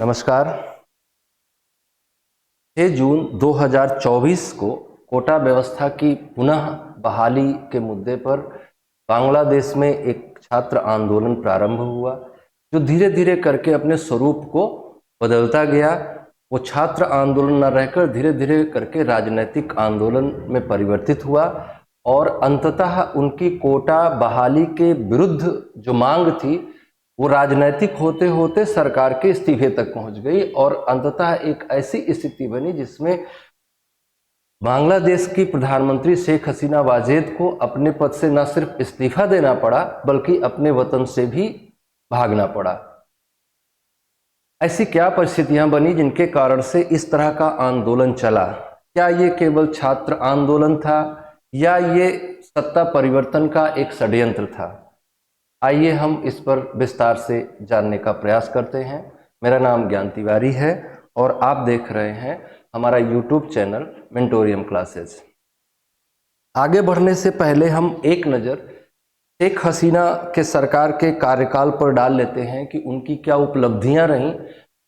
नमस्कार। 6 जून 2024 को कोटा व्यवस्था की पुनः बहाली के मुद्दे पर बांग्लादेश में एक छात्र आंदोलन प्रारंभ हुआ, जो धीरे धीरे करके अपने स्वरूप को बदलता गया। वो छात्र आंदोलन न रहकर धीरे धीरे करके राजनीतिक आंदोलन में परिवर्तित हुआ और अंततः उनकी कोटा बहाली के विरुद्ध जो मांग थी वो राजनीतिक होते होते सरकार के इस्तीफे तक पहुंच गई और अंततः एक ऐसी स्थिति बनी जिसमें बांग्लादेश की प्रधानमंत्री शेख हसीना वाजेद को अपने पद से न सिर्फ इस्तीफा देना पड़ा बल्कि अपने वतन से भी भागना पड़ा। ऐसी क्या परिस्थितियां बनी जिनके कारण से इस तरह का आंदोलन चला? क्या ये केवल छात्र आंदोलन था या ये सत्ता परिवर्तन का एक षड्यंत्र था? आइए हम इस पर विस्तार से जानने का प्रयास करते हैं। मेरा नाम ज्ञान तिवारी है और आप देख रहे हैं हमारा YouTube चैनल मेंटोरियम क्लासेस। आगे बढ़ने से पहले हम एक नज़र शेख हसीना के सरकार के कार्यकाल पर डाल लेते हैं कि उनकी क्या उपलब्धियां रहीं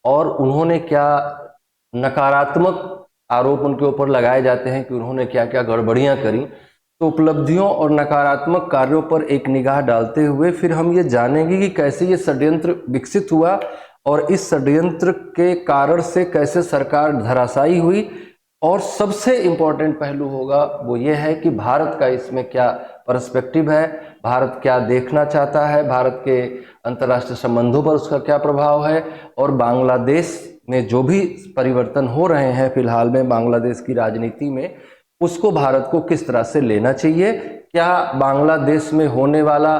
और उन्होंने क्या नकारात्मक आरोप उनके ऊपर लगाए जाते हैं कि उन्होंने क्या क्या गड़बड़ियां करी। तो उपलब्धियों और नकारात्मक कार्यों पर एक निगाह डालते हुए फिर हम ये जानेंगे कि कैसे ये षड्यंत्र विकसित हुआ और इस षड्यंत्र के कारण से कैसे सरकार धराशायी हुई। और सबसे इम्पोर्टेंट पहलू होगा वो ये है कि भारत का इसमें क्या पर्सपेक्टिव है, भारत क्या देखना चाहता है, भारत के अंतर्राष्ट्रीय संबंधों पर उसका क्या प्रभाव है और बांग्लादेश में जो भी परिवर्तन हो रहे हैं फिलहाल में बांग्लादेश की राजनीति में उसको भारत को किस तरह से लेना चाहिए। क्या बांग्लादेश में होने वाला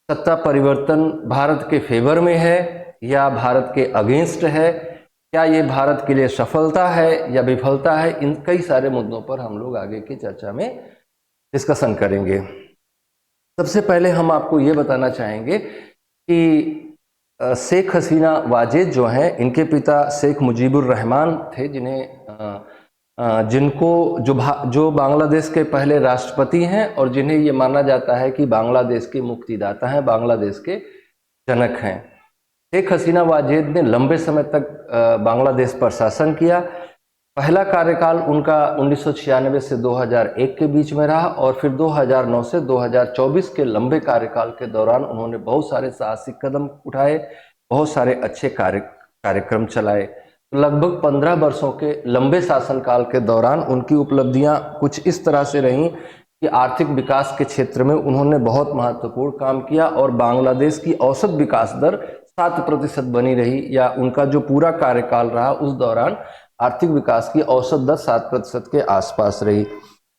सत्ता परिवर्तन भारत के फेवर में है या भारत के अगेंस्ट है? क्या ये भारत के लिए सफलता है या विफलता है? इन कई सारे मुद्दों पर हम लोग आगे की चर्चा में डिस्कशन करेंगे। सबसे पहले हम आपको ये बताना चाहेंगे कि शेख हसीना वाजेद जो हैं, इनके पिता शेख मुजीबुर रहमान थे, जिनको जो बांग्लादेश के पहले राष्ट्रपति हैं और जिन्हें ये माना जाता है कि बांग्लादेश के मुक्तिदाता हैं, बांग्लादेश के जनक हैं। शेख हसीना वाजेद ने लंबे समय तक बांग्लादेश पर शासन किया। पहला कार्यकाल उनका 1996 से 2001 के बीच में रहा और फिर 2009 से 2024 के लंबे कार्यकाल के दौरान उन्होंने बहुत सारे साहसिक कदम उठाए, बहुत सारे अच्छे कार्यक्रम चलाए। लगभग 15 वर्षों के लंबे शासनकाल के दौरान उनकी उपलब्धियां कुछ इस तरह से रहीं कि आर्थिक विकास के क्षेत्र में उन्होंने बहुत महत्वपूर्ण काम किया और बांग्लादेश की औसत विकास दर 7% बनी रही, या उनका जो पूरा कार्यकाल रहा उस दौरान आर्थिक विकास की औसत दर 7% के आसपास रही।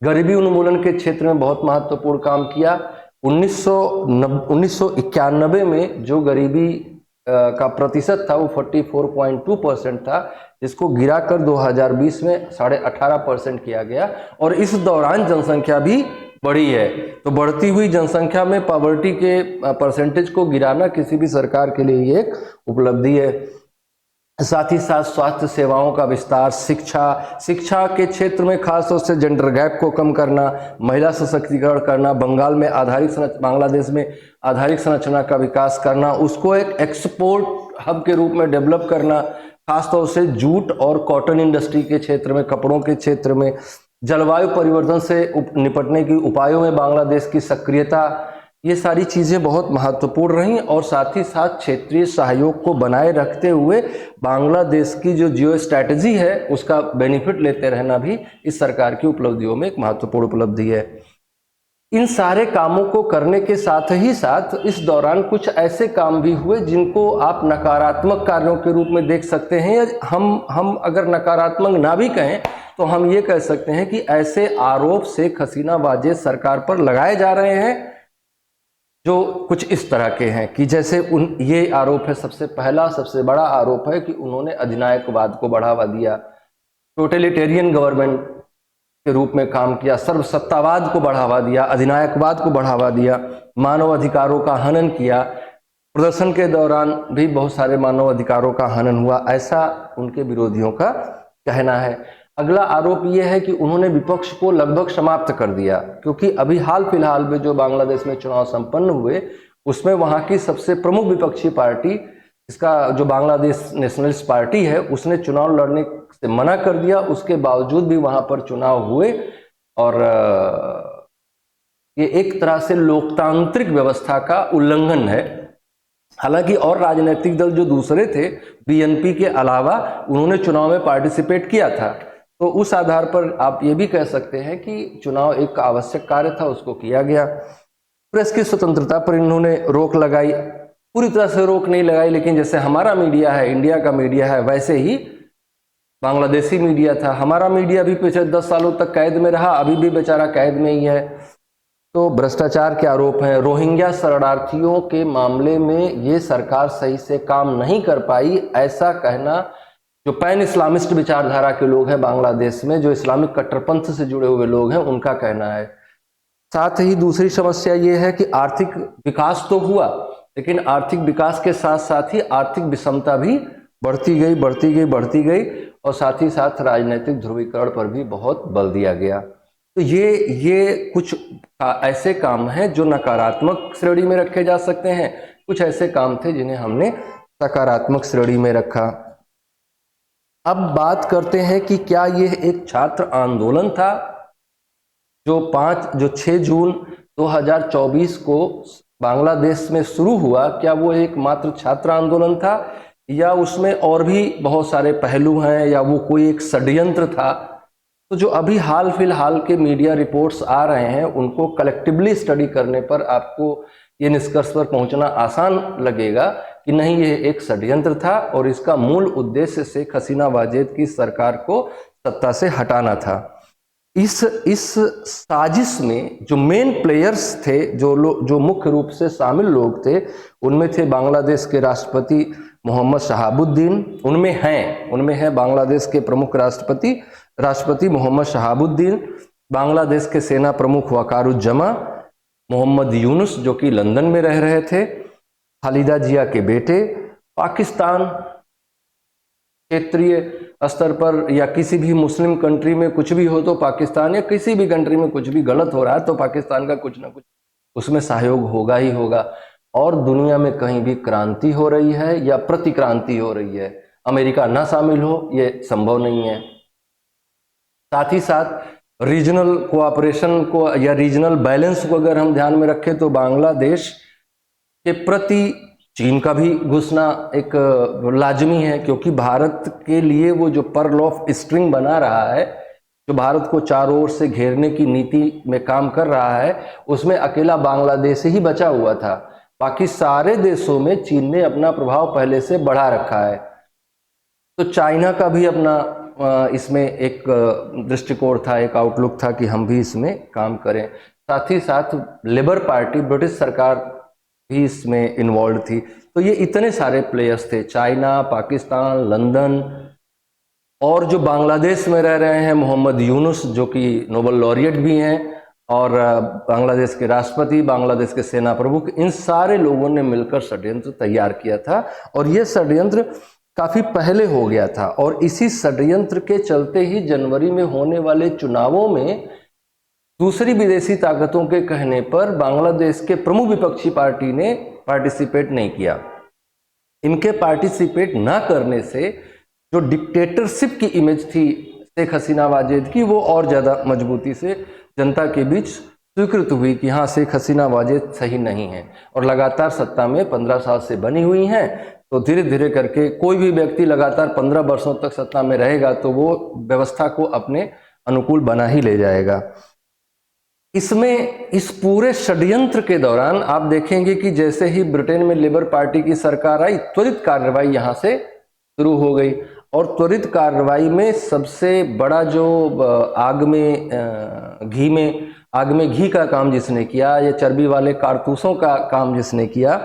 गरीबी उन्मूलन के क्षेत्र में बहुत महत्वपूर्ण काम किया। 1991 में जो गरीबी का प्रतिशत था वो 44.2% था, जिसको गिराकर 2020 में 18.5% किया गया और इस दौरान जनसंख्या भी बढ़ी है। तो बढ़ती हुई जनसंख्या में पॉवर्टी के परसेंटेज को गिराना किसी भी सरकार के लिए एक उपलब्धि है। साथ ही साथ स्वास्थ्य सेवाओं का विस्तार, शिक्षा के क्षेत्र में खासतौर से जेंडर गैप को कम करना, महिला सशक्तिकरण करना, बांग्लादेश में आधारिक संरचना का विकास करना, उसको एक एक्सपोर्ट हब के रूप में डेवलप करना, खासतौर से जूट और कॉटन इंडस्ट्री के क्षेत्र में, कपड़ों के क्षेत्र में, जलवायु परिवर्तन से निपटने की उपायों में बांग्लादेश की सक्रियता, ये सारी चीज़ें बहुत महत्वपूर्ण रहीं। और साथ ही साथ क्षेत्रीय सहयोग को बनाए रखते हुए बांग्लादेश की जो जियो स्ट्रैटेजी है उसका बेनिफिट लेते रहना भी इस सरकार की उपलब्धियों में एक महत्वपूर्ण उपलब्धि है। इन सारे कामों को करने के साथ ही साथ इस दौरान कुछ ऐसे काम भी हुए जिनको आप नकारात्मक कार्यों के रूप में देख सकते हैं, या हम अगर नकारात्मक ना भी कहें तो हम ये कह सकते हैं कि ऐसे आरोप शेख हसीना वाजेद सरकार पर लगाए जा रहे हैं जो कुछ इस तरह के हैं कि जैसे ये आरोप है, सबसे पहला सबसे बड़ा आरोप है कि उन्होंने अधिनायकवाद को बढ़ावा दिया, टोटलिटेरियन गवर्नमेंट के रूप में काम किया, सर्वसत्तावाद को बढ़ावा दिया, अधिनायकवाद को बढ़ावा दिया, मानव अधिकारों का हनन किया। प्रदर्शन के दौरान भी बहुत सारे मानव अधिकारों का हनन हुआ, ऐसा उनके विरोधियों का कहना है। अगला आरोप यह है कि उन्होंने विपक्ष को लगभग समाप्त कर दिया, क्योंकि अभी हाल फिलहाल में जो बांग्लादेश में चुनाव संपन्न हुए उसमें वहां की सबसे प्रमुख विपक्षी पार्टी इसका जो बांग्लादेश नेशनलिस्ट पार्टी है उसने चुनाव लड़ने से मना कर दिया। उसके बावजूद भी वहां पर चुनाव हुए और ये एक तरह से लोकतांत्रिक व्यवस्था का उल्लंघन है। हालांकि और राजनीतिक दल जो दूसरे थे बीएनपी के अलावा उन्होंने चुनाव में पार्टिसिपेट किया था, तो उस आधार पर आप ये भी कह सकते हैं कि चुनाव एक आवश्यक कार्य था, उसको किया गया। प्रेस की स्वतंत्रता पर इन्होंने रोक लगाई, पूरी तरह से रोक नहीं लगाई, लेकिन जैसे हमारा मीडिया है, इंडिया का मीडिया है, वैसे ही बांग्लादेशी मीडिया था। हमारा मीडिया भी पिछले 10 सालों तक कैद में रहा, अभी भी बेचारा कैद में ही है। तो भ्रष्टाचार के आरोप हैं, रोहिंग्या शरणार्थियों के मामले में ये सरकार सही से काम नहीं कर पाई, ऐसा कहना जो पैन इस्लामिस्ट विचारधारा के लोग हैं बांग्लादेश में, जो इस्लामिक कट्टरपंथ से जुड़े हुए लोग हैं, उनका कहना है। साथ ही दूसरी समस्या ये है कि आर्थिक विकास तो हुआ, लेकिन आर्थिक विकास के साथ साथ ही आर्थिक विषमता भी बढ़ती गई और साथ ही साथ राजनीतिक ध्रुवीकरण पर भी बहुत बल दिया गया। तो ये कुछ ऐसे काम हैं जो नकारात्मक श्रेणी में रखे जा सकते हैं, कुछ ऐसे काम थे जिन्हें हमने सकारात्मक श्रेणी में रखा। अब बात करते हैं कि क्या यह एक छात्र आंदोलन था जो 6 जून 2024 को बांग्लादेश में शुरू हुआ, क्या वो एक मात्र छात्र आंदोलन था या उसमें और भी बहुत सारे पहलू हैं, या वो कोई एक षड्यंत्र था? तो जो अभी हाल फिलहाल के मीडिया रिपोर्ट्स आ रहे हैं उनको कलेक्टिवली स्टडी करने पर आपको ये निष्कर्ष पर पहुंचना आसान लगेगा कि नहीं, यह एक षड्यंत्र था और इसका मूल उद्देश्य शेख हसीना वाजेद की सरकार को सत्ता से हटाना था। इस साजिश में जो मेन प्लेयर्स थे, जो मुख्य रूप से शामिल लोग थे, उनमें थे बांग्लादेश के राष्ट्रपति मोहम्मद शहाबुद्दीन, उनमें है बांग्लादेश के प्रमुख राष्ट्रपति मोहम्मद शहाबुद्दीन, बांग्लादेश के सेना प्रमुख वकारुज्जमा, मोहम्मद यूनुस जो कि लंदन में रह रहे थे, खालिदा जिया के बेटे, पाकिस्तान क्षेत्रीय स्तर पर या किसी भी मुस्लिम कंट्री में कुछ भी हो तो पाकिस्तान, या किसी भी कंट्री में कुछ भी गलत हो रहा है तो पाकिस्तान का कुछ ना कुछ उसमें सहयोग होगा ही होगा। और दुनिया में कहीं भी क्रांति हो रही है या प्रतिक्रांति हो रही है, अमेरिका ना शामिल हो ये संभव नहीं है। साथ ही साथ रीजनल कोऑपरेशन को या रीजनल बैलेंस को अगर हम ध्यान में रखें तो बांग्लादेश के प्रति चीन का भी घुसना एक लाजमी है, क्योंकि भारत के लिए वो जो पर्ल ऑफ स्ट्रिंग बना रहा है, जो भारत को चारों ओर से घेरने की नीति में काम कर रहा है, उसमें अकेला बांग्लादेश ही बचा हुआ था। बाकी सारे देशों में चीन ने अपना प्रभाव पहले से बढ़ा रखा है। तो चाइना का भी अपना इसमें एक दृष्टिकोण था, एक आउटलुक था कि हम भी इसमें काम करें। साथ ही साथ लेबर पार्टी, ब्रिटिश सरकार भी इसमें इन्वॉल्व थी। तो ये इतने सारे प्लेयर्स थे, चाइना, पाकिस्तान, लंदन, और जो बांग्लादेश में रह रहे हैं मोहम्मद यूनुस जो कि नोबेल लॉरिएट भी हैं, और बांग्लादेश के राष्ट्रपति, बांग्लादेश के सेना प्रमुख, इन सारे लोगों ने मिलकर षड्यंत्र तैयार किया था। और ये षड्यंत्र काफी पहले हो गया था, और इसी षड्यंत्र के चलते ही जनवरी में होने वाले चुनावों में दूसरी विदेशी ताकतों के कहने पर बांग्लादेश के प्रमुख विपक्षी पार्टी ने पार्टिसिपेट नहीं किया। इनके पार्टिसिपेट ना करने से जो डिक्टेटरशिप की इमेज थी शेख हसीना वाजेद की, वो और ज़्यादा मजबूती से जनता के बीच स्वीकृत हुई कि हाँ, शेख हसीना वाजेद सही नहीं है। और लगातार सत्ता में 15 साल से बनी हुई हैं, तो धीरे धीरे करके कोई भी व्यक्ति लगातार 15 वर्षों तक सत्ता में रहेगा तो वो व्यवस्था को अपने अनुकूल बना ही ले जाएगा। इसमें इस पूरे षड्यंत्र के दौरान आप देखेंगे कि जैसे ही ब्रिटेन में लेबर पार्टी की सरकार आई, त्वरित कार्रवाई यहाँ से शुरू हो गई। और त्वरित कार्रवाई में सबसे बड़ा जो आग में घी का काम जिसने किया, या चर्बी वाले कारतूसों का काम जिसने किया,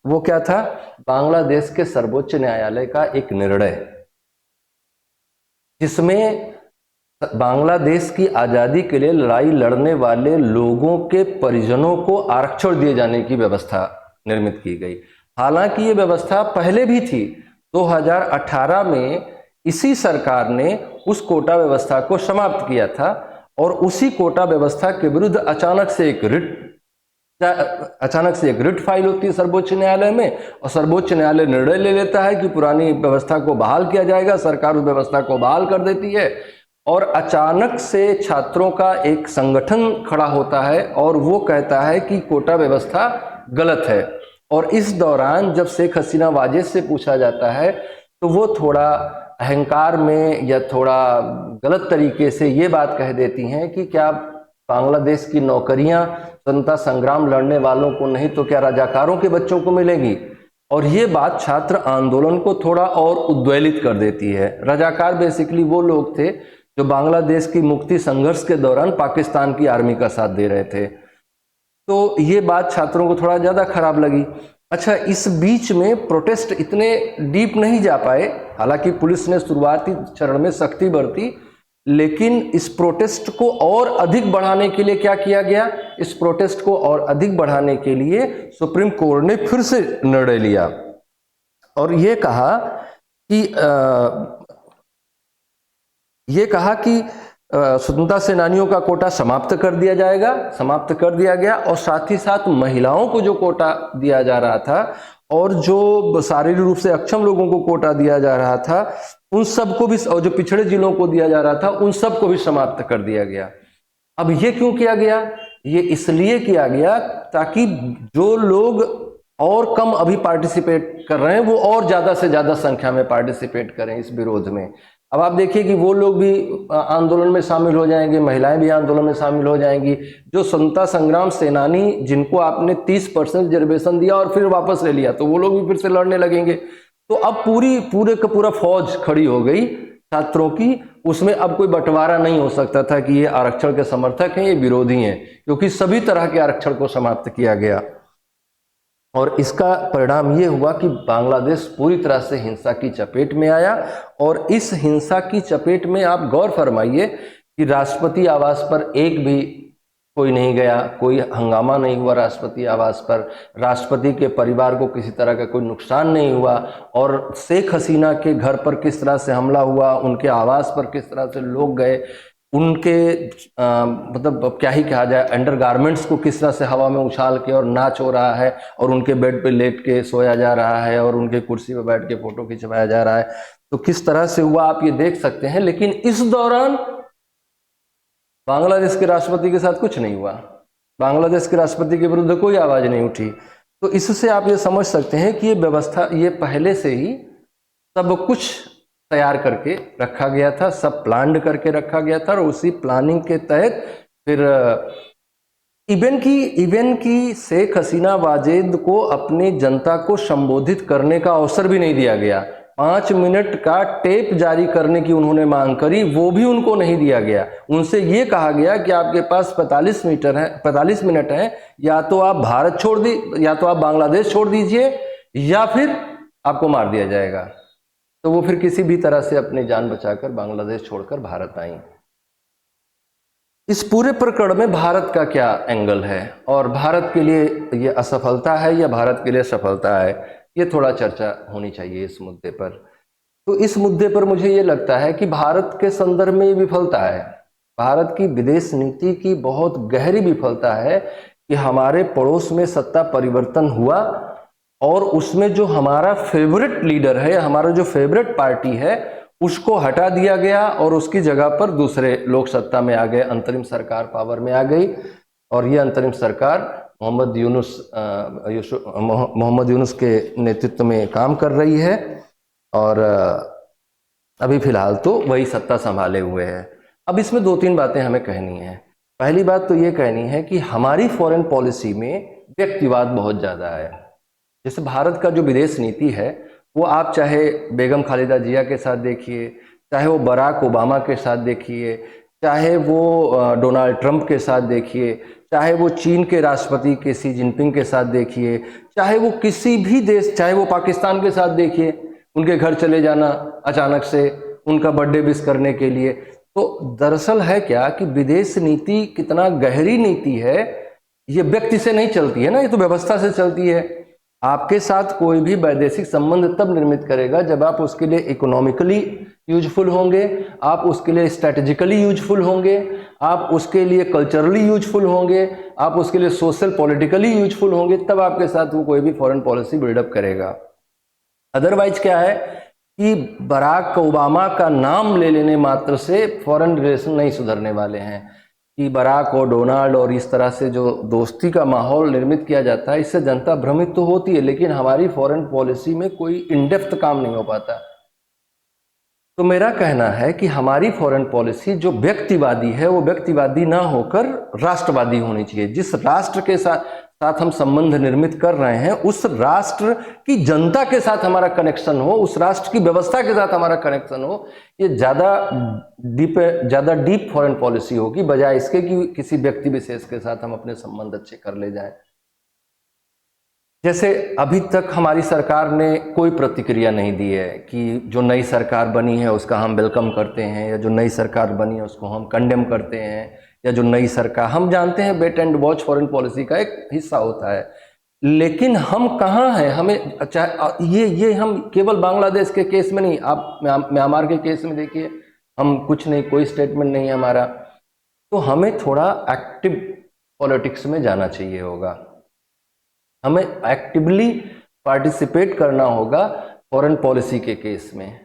वो क्या था? बांग्लादेश के सर्वोच्च न्यायालय का एक निर्णय, जिसमें बांग्लादेश की आज़ादी के लिए लड़ाई लड़ने वाले लोगों के परिजनों को आरक्षण दिए जाने की व्यवस्था निर्मित की गई। हालांकि ये व्यवस्था पहले भी थी, 2018 में इसी सरकार ने उस कोटा व्यवस्था को समाप्त किया था, और उसी कोटा व्यवस्था के विरुद्ध अचानक से एक रिट अचानक से एक रिट फाइल होती है सर्वोच्च न्यायालय में और सर्वोच्च न्यायालय निर्णय ले लेता है कि पुरानी व्यवस्था को बहाल किया जाएगा, सरकार उस व्यवस्था को बहाल कर देती है और अचानक से छात्रों का एक संगठन खड़ा होता है और वो कहता है कि कोटा व्यवस्था गलत है। और इस दौरान जब शेख हसीना वाजेद से पूछा जाता है तो वो थोड़ा अहंकार में या थोड़ा गलत तरीके से ये बात कह देती हैं कि क्या बांग्लादेश की नौकरियां स्वतंत्रता संग्राम लड़ने वालों को नहीं तो क्या रजाकारों के बच्चों को मिलेंगी। और ये बात छात्र आंदोलन को थोड़ा और उद्वेलित कर देती है। रजाकार बेसिकली वो लोग थे जो बांग्लादेश की मुक्ति संघर्ष के दौरान पाकिस्तान की आर्मी का साथ दे रहे थे। तो ये बात छात्रों को थोड़ा ज़्यादा खराब लगी। अच्छा, इस बीच में प्रोटेस्ट इतने डीप नहीं जा पाए, हालांकि पुलिस ने शुरुआती चरण में सख्ती बरती, लेकिन इस प्रोटेस्ट को और अधिक बढ़ाने के लिए क्या किया गया, इस प्रोटेस्ट को और अधिक बढ़ाने के लिए सुप्रीम कोर्ट ने फिर से निर्णय लिया और ये कहा कि स्वतंत्रता सेनानियों का कोटा समाप्त कर दिया जाएगा, समाप्त कर दिया गया। और साथ ही साथ महिलाओं को जो कोटा दिया जा रहा था और जो शारीरिक रूप से अक्षम लोगों को कोटा दिया जा रहा था उन सबको भी, और जो पिछड़े जिलों को दिया जा रहा था उन सबको भी समाप्त कर दिया गया। अब ये क्यों किया गया? ये इसलिए किया गया ताकि जो लोग और कम अभी पार्टिसिपेट कर रहे हैं वो और ज्यादा से ज्यादा संख्या में पार्टिसिपेट करें इस विरोध में। अब आप देखिए कि वो लोग भी आंदोलन में शामिल हो जाएंगे, महिलाएं भी आंदोलन में शामिल हो जाएंगी। जो स्वतंत्रता संग्राम सेनानी जिनको आपने 30% रिजर्वेशन दिया और फिर वापस ले लिया तो वो लोग भी फिर से लड़ने लगेंगे। तो अब पूरे का पूरा फौज खड़ी हो गई छात्रों की। उसमें अब कोई बंटवारा नहीं हो सकता था कि ये आरक्षण के समर्थक हैं, ये विरोधी हैं, क्योंकि सभी तरह के आरक्षण को समाप्त किया गया। और इसका परिणाम ये हुआ कि बांग्लादेश पूरी तरह से हिंसा की चपेट में आया। और इस हिंसा की चपेट में आप गौर फरमाइए कि राष्ट्रपति आवास पर एक भी कोई नहीं गया, कोई हंगामा नहीं हुआ राष्ट्रपति आवास पर, राष्ट्रपति के परिवार को किसी तरह का कोई नुकसान नहीं हुआ। और शेख हसीना के घर पर किस तरह से हमला हुआ, उनके आवास पर किस तरह से लोग गए, उनके मतलब क्या ही कहा जाए, अंडरगारमेंट्स को किस तरह से हवा में उछाल के और नाच हो रहा है और उनके बेड पे लेट के सोया जा रहा है और उनके कुर्सी पे बैठ के फोटो खिंचवाया जा रहा है। तो किस तरह से हुआ आप ये देख सकते हैं। लेकिन इस दौरान बांग्लादेश के राष्ट्रपति के साथ कुछ नहीं हुआ, बांग्लादेश के राष्ट्रपति के विरुद्ध कोई आवाज नहीं उठी। तो इससे आप ये समझ सकते हैं कि ये व्यवस्था ये पहले से ही सब कुछ तैयार करके रखा गया था, सब प्लान्ड करके रखा गया था। और उसी प्लानिंग के तहत फिर इवन की शेख हसीना वाजेद को अपनी जनता को संबोधित करने का अवसर भी नहीं दिया गया। 5 मिनट का टेप जारी करने की उन्होंने मांग करी, वो भी उनको नहीं दिया गया। उनसे ये कहा गया कि आपके पास 45 मिनट है, या तो आप भारत छोड़ दी, या तो आप बांग्लादेश छोड़ दीजिए, या फिर आपको मार दिया जाएगा। तो वो फिर किसी भी तरह से अपनी जान बचाकर बांग्लादेश छोड़कर भारत आई। इस पूरे प्रकरण में भारत का क्या एंगल है और भारत के लिए ये असफलता है या भारत के लिए सफलता है, ये थोड़ा चर्चा होनी चाहिए इस मुद्दे पर। तो इस मुद्दे पर मुझे ये लगता है कि भारत के संदर्भ में ये विफलता है, भारत की विदेश नीति की बहुत गहरी विफलता है कि हमारे पड़ोस में सत्ता परिवर्तन हुआ और उसमें जो हमारा फेवरेट लीडर है, हमारा जो फेवरेट पार्टी है, उसको हटा दिया गया और उसकी जगह पर दूसरे लोग सत्ता में आ गए, अंतरिम सरकार पावर में आ गई। और ये अंतरिम सरकार मोहम्मद यूनुस के नेतृत्व में काम कर रही है और अभी फिलहाल तो वही सत्ता संभाले हुए है। अब इसमें 2-3 बातें हमें कहनी है। पहली बात तो ये कहनी है कि हमारी फॉरेन पॉलिसी में व्यक्तिवाद बहुत ज़्यादा है। जैसे भारत का जो विदेश नीति है वो आप चाहे बेगम खालिदा जिया के साथ देखिए, चाहे वो बराक ओबामा के साथ देखिए, चाहे वो डोनाल्ड ट्रंप के साथ देखिए, चाहे वो चीन के राष्ट्रपति के शी जिनपिंग के साथ देखिए, चाहे वो किसी भी देश, चाहे वो पाकिस्तान के साथ देखिए, उनके घर चले जाना अचानक से उनका बर्थडे विश करने के लिए। तो दरअसल है क्या कि विदेश नीति कितना गहरी नीति है, ये व्यक्ति से नहीं चलती है ना, ये तो व्यवस्था से चलती है। आपके साथ कोई भी वैदेशिक संबंध तब निर्मित करेगा जब आप उसके लिए इकोनॉमिकली यूजफुल होंगे, आप उसके लिए स्ट्रेटेजिकली यूजफुल होंगे, आप उसके लिए कल्चरली यूजफुल होंगे, आप उसके लिए सोशल पॉलिटिकली यूजफुल होंगे, तब आपके साथ वो कोई भी फॉरेन पॉलिसी बिल्डअप करेगा। अदरवाइज क्या है कि बराक ओबामा का नाम ले लेने मात्र से फॉरेन रिलेशन नहीं सुधरने वाले हैं, कि बराक और डोनाल्ड और इस तरह से जो दोस्ती का माहौल निर्मित किया जाता है, इससे जनता भ्रमित तो होती है, लेकिन हमारी फॉरेन पॉलिसी में कोई इनडेप्थ काम नहीं हो पाता। तो मेरा कहना है कि हमारी फॉरेन पॉलिसी जो व्यक्तिवादी है वो व्यक्तिवादी ना होकर राष्ट्रवादी होनी चाहिए। जिस राष्ट्र के साथ हम संबंध निर्मित कर रहे हैं उस राष्ट्र की जनता के साथ हमारा कनेक्शन हो, उस राष्ट्र की व्यवस्था के साथ हमारा कनेक्शन हो, ये ज़्यादा डीप फॉरेन पॉलिसी होगी, बजाय इसके कि किसी व्यक्ति विशेष के साथ हम अपने संबंध अच्छे कर ले जाएं। जैसे अभी तक हमारी सरकार ने कोई प्रतिक्रिया नहीं दी है कि जो नई सरकार बनी है उसका हम वेलकम करते हैं, या जो नई सरकार बनी है उसको हम कंडेम करते हैं, या जो नई सरकार, हम जानते हैं wait and watch foreign policy का एक हिस्सा होता है, लेकिन हम कहाँ हैं? हमें ये हम केवल बांग्लादेश के केस में नहीं, आप म्यांमार के केस में देखिए, हम कुछ नहीं, कोई स्टेटमेंट नहीं है हमारा। तो हमें थोड़ा एक्टिव पॉलिटिक्स में जाना चाहिए होगा, हमें एक्टिवली पार्टिसिपेट करना होगा फॉरेन पॉलिसी के केस में।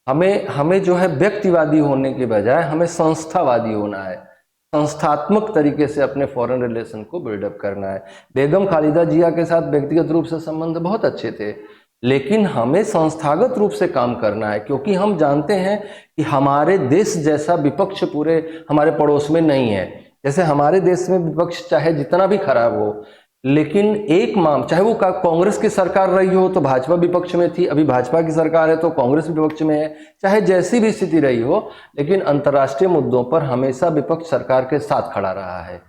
हमें जो है व्यक्तिवादी होने के बजाय हमें संस्थावादी होना है, संस्थात्मक तरीके से अपने फॉरेन रिलेशन को बिल्डअप करना है। बेगम खालिदा जिया के साथ व्यक्तिगत रूप से संबंध बहुत अच्छे थे, लेकिन हमें संस्थागत रूप से काम करना है, क्योंकि हम जानते हैं कि हमारे देश जैसा विपक्ष पूरे हमारे पड़ोस में नहीं है। जैसे हमारे देश में विपक्ष चाहे जितना भी खराब हो, लेकिन एक चाहे वो कांग्रेस की सरकार रही हो तो भाजपा विपक्ष में थी, अभी भाजपा की सरकार है तो कांग्रेस विपक्ष में है, चाहे जैसी भी स्थिति रही हो, लेकिन अंतर्राष्ट्रीय मुद्दों पर हमेशा विपक्ष सरकार के साथ खड़ा रहा है।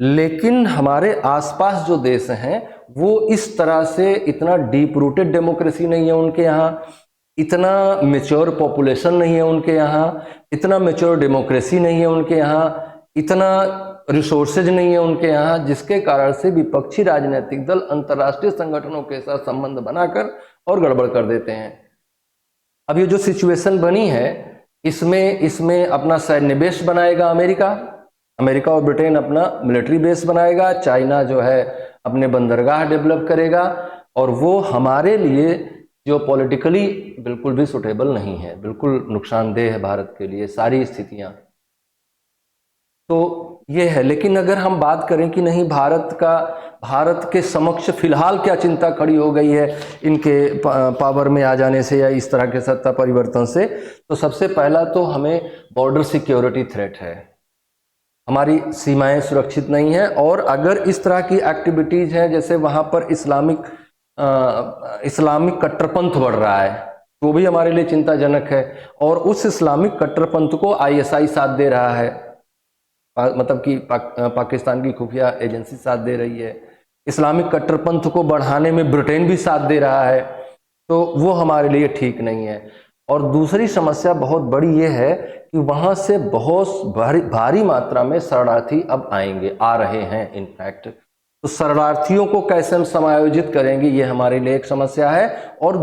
लेकिन हमारे आसपास जो देश हैं वो इस तरह से इतना डीप रूटेड डेमोक्रेसी नहीं है उनके यहाँ, इतना मेच्योर पॉपुलेशन नहीं है उनके यहाँ, इतना मेच्योर डेमोक्रेसी नहीं है उनके यहाँ, इतना रिसोर्सेज नहीं है उनके यहाँ, जिसके कारण से विपक्षी राजनीतिक दल अंतर्राष्ट्रीय संगठनों के साथ संबंध बनाकर और गड़बड़ कर देते हैं। अब ये जो सिचुएशन बनी है इसमें अपना सैन्य बेस बनाएगा अमेरिका और ब्रिटेन अपना मिलिट्री बेस बनाएगा, चाइना जो है अपने बंदरगाह डेवलप करेगा, और वो हमारे लिए जो पॉलिटिकली बिल्कुल भी सुटेबल नहीं है, बिल्कुल नुकसानदेह है भारत के लिए सारी स्थितियां। तो ये है। लेकिन अगर हम बात करें कि नहीं भारत के समक्ष फिलहाल क्या चिंता खड़ी हो गई है इनके पावर में आ जाने से या इस तरह के सत्ता परिवर्तन से, तो सबसे पहला तो हमें बॉर्डर सिक्योरिटी थ्रेट है, हमारी सीमाएं सुरक्षित नहीं है, और अगर इस तरह की एक्टिविटीज हैं जैसे वहां पर इस्लामिक कट्टरपंथ बढ़ रहा है, वो भी हमारे लिए चिंताजनक है। और उस इस्लामिक कट्टरपंथ को आईएसआई साथ दे रहा है, मतलब कि पाकिस्तान की खुफिया एजेंसी साथ दे रही है, इस्लामिक कट्टरपंथ को बढ़ाने में ब्रिटेन भी साथ दे रहा है, तो वो हमारे लिए ठीक नहीं है। और दूसरी समस्या बहुत बड़ी ये है कि वहाँ से बहुत भारी मात्रा में शरणार्थी अब आ रहे हैं इनफैक्ट, तो शरणार्थियों को कैसे हम समायोजित करेंगे, ये हमारे लिए एक समस्या है। और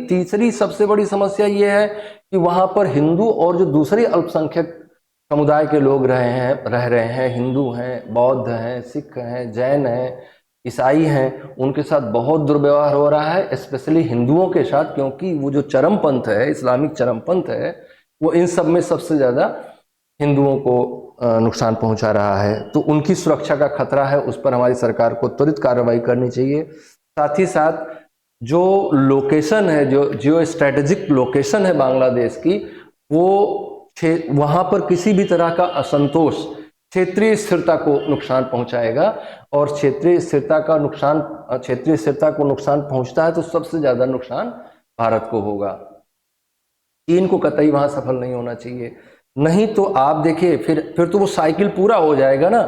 तीसरी सबसे बड़ी समस्या ये है कि वहाँ पर हिंदू और जो दूसरी अल्पसंख्यक समुदाय के लोग रह रहे हैं, हिंदू हैं, बौद्ध हैं, सिख हैं, जैन हैं, ईसाई हैं, उनके साथ बहुत दुर्व्यवहार हो रहा है, स्पेशली हिंदुओं के साथ, क्योंकि वो जो चरमपंथ है, इस्लामिक चरमपंथ है, वो इन सब में सबसे ज़्यादा हिंदुओं को नुकसान पहुंचा रहा है। तो उनकी सुरक्षा का खतरा है, उस पर हमारी सरकार को त्वरित कार्रवाई करनी चाहिए। साथ ही साथ जो लोकेशन है, जो जियो स्ट्रेटेजिक लोकेशन है बांग्लादेश की, वो वहाँ पर किसी भी तरह का असंतोष क्षेत्रीय स्थिरता को नुकसान पहुंचाएगा, और क्षेत्रीय स्थिरता को नुकसान पहुंचता है तो सबसे ज़्यादा नुकसान भारत को होगा। चीन को कतई वहाँ सफल नहीं होना चाहिए, नहीं तो आप देखिए फिर तो वो साइकिल पूरा हो जाएगा ना।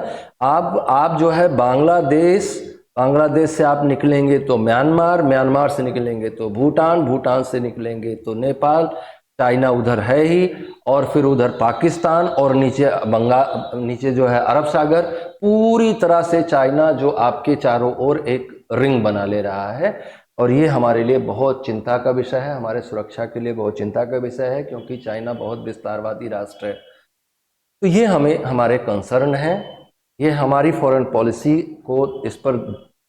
आप जो है बांग्लादेश से आप निकलेंगे तो म्यांमार से निकलेंगे तो भूटान से निकलेंगे तो नेपाल, चाइना उधर है ही, और फिर उधर पाकिस्तान, और नीचे जो है अरब सागर, पूरी तरह से चाइना जो आपके चारों ओर एक रिंग बना ले रहा है। और ये हमारे लिए बहुत चिंता का विषय है, हमारे सुरक्षा के लिए बहुत चिंता का विषय है, क्योंकि चाइना बहुत विस्तारवादी राष्ट्र है। तो ये हमें हमारे कंसर्न है। ये हमारी फॉरेन पॉलिसी को इस पर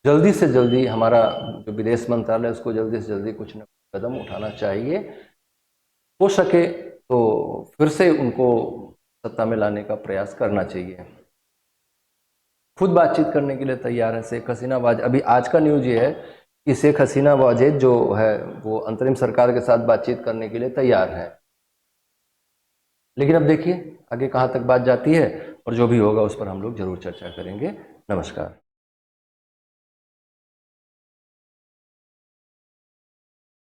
जल्दी से जल्दी, हमारा जो विदेश मंत्रालय है उसको जल्दी से जल्दी कुछ न कुछ कदम उठाना चाहिए। हो सके तो फिर से उनको सत्ता में लाने का प्रयास करना चाहिए। खुद बातचीत करने के लिए तैयार है शेख हसीना वाजेद। अभी आज का न्यूज ये है कि शेख हसीना वाजेद जो है वो अंतरिम सरकार के साथ बातचीत करने के लिए तैयार है। लेकिन अब देखिए आगे कहाँ तक बात जाती है, और जो भी होगा उस पर हम लोग जरूर चर्चा करेंगे। नमस्कार।